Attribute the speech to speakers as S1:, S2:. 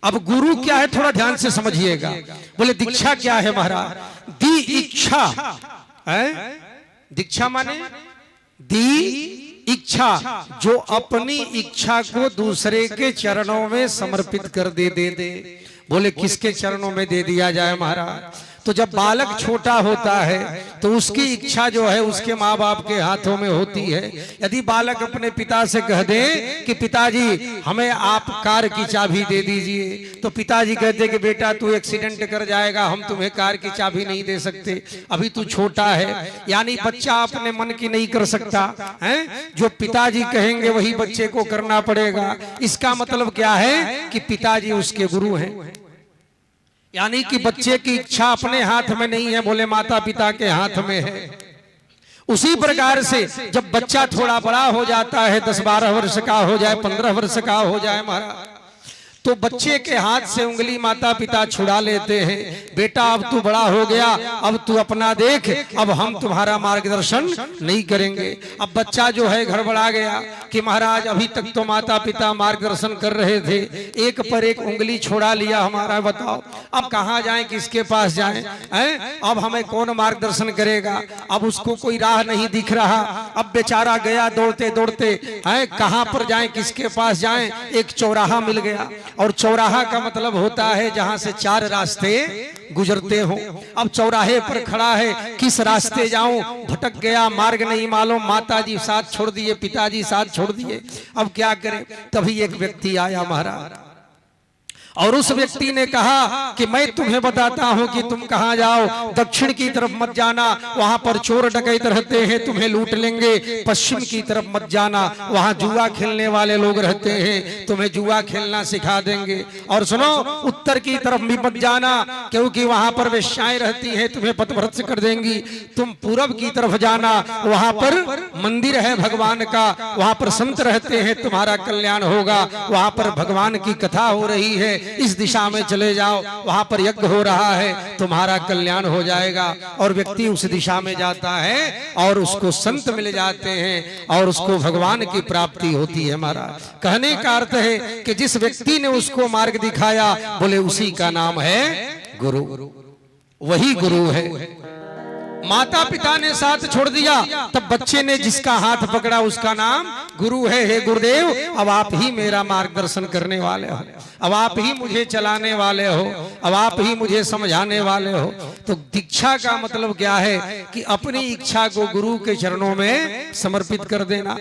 S1: अब गुरु क्या है थोड़ा ध्यान से समझिएगा। बोले दीक्षा क्या है महाराज? दी इच्छा है। दीक्षा माने दी इच्छा, जो अपनी इच्छा को दूसरे के चरणों में समर्पित कर दे। बोले किसके चरणों में दे दिया जाए महाराज? तो जब बालक छोटा होता है तो उसकी इच्छा जो है उसके माँ बाप के हाथों में होती है। यदि बालक अपने पिता से कह दे कि पिताजी हमें आप कार की चाबी दे दीजिए, तो पिताजी कहते कि बेटा तू एक्सीडेंट कर जाएगा, हम तुम्हें कार की चाबी नहीं दे सकते, अभी तू छोटा है। यानी बच्चा अपने मन की नहीं कर सकता है, जो पिताजी कहेंगे वही बच्चे को करना पड़ेगा। इसका मतलब क्या है कि पिताजी उसके गुरु हैं। यानी कि बच्चे की इच्छा अपने हाथ में नहीं है, बोले माता पिता के हाथ में है। उसी प्रकार से जब बच्चा थोड़ा बड़ा हो जाता है, 10-12 वर्ष का हो जाए, 15 वर्ष का हो जाए महाराज, तो बच्चे के हाथ से उंगली माता पिता छुड़ा लेते हैं। बेटा अब तू बड़ा हो गया, अब तू अपना देख, अब हम तुम्हारा मार्गदर्शन नहीं करेंगे। अब बच्चा जो है गड़बड़ा गया कि महाराज अभी तक तो माता पिता मार्गदर्शन कर रहे थे, एक पर एक उंगली छोड़ा लिया हमारा, बताओ अब कहाँ जाएं, किसके पास जाएं? अब हमें कौन मार्गदर्शन करेगा? अब उसको कोई राह नहीं दिख रहा। अब बेचारा गया दौड़ते दौड़ते, कहाँ पर जाएं, किसके पास जाएं? एक चौराहा मिल गया, और चौराहा का मतलब होता है जहां से 4 रास्ते गुजरते हो। अब चौराहे पर खड़ा है, किस रास्ते जाऊं, भटक गया, मार्ग नहीं मालूम, माताजी साथ छोड़ दिए, पिताजी साथ छोड़ दिए, अब क्या करें? तभी एक व्यक्ति आया महाराज, और उस व्यक्ति ने कहा कि मैं तुम्हें बताता हूं कि तुम कहां जाओ। दक्षिण की तरफ मत जाना, वहां पर चोर डकैत रहते हैं, तुम्हें लूट लेंगे। पश्चिम की तरफ मत जाना, वहां जुआ खेलने वाले लोग रहते हैं, तुम्हें जुआ खेलना सिखा देंगे। और सुनो, उत्तर की तरफ भी मत जाना, क्योंकि वहां पर वेश्याएं रहती हैं, तुम्हें पथभ्रष्ट कर देंगी। तुम पूरब की तरफ जाना, वहां पर मंदिर है भगवान का, वहां पर संत रहते हैं, तुम्हारा कल्याण होगा। वहां पर भगवान की कथा हो रही है, इस दिशा में चले जाओ, वहां पर यज्ञ हो रहा है, तुम्हारा कल्याण हो जाएगा। और व्यक्ति उस दिशा में जाता है और उसको संत मिल जाते हैं और उसको भगवान की प्राप्ति होती है महाराज। कहने का अर्थ है कि जिस व्यक्ति ने उसको मार्ग दिखाया, बोले उसी का नाम है गुरु, वही गुरु है। माता पिता ने साथ छोड़ दिया, तब बच्चे ने जिसका हाथ पकड़ा उसका नाम गुरु है। हे गुरुदेव, अब आप ही मेरा मार्गदर्शन करने वाले हो, अब आप ही मुझे चलाने वाले हो, अब आप ही मुझे समझाने वाले हो। तो दीक्षा का मतलब क्या है कि अपनी इच्छा को गुरु के चरणों में समर्पित कर देना।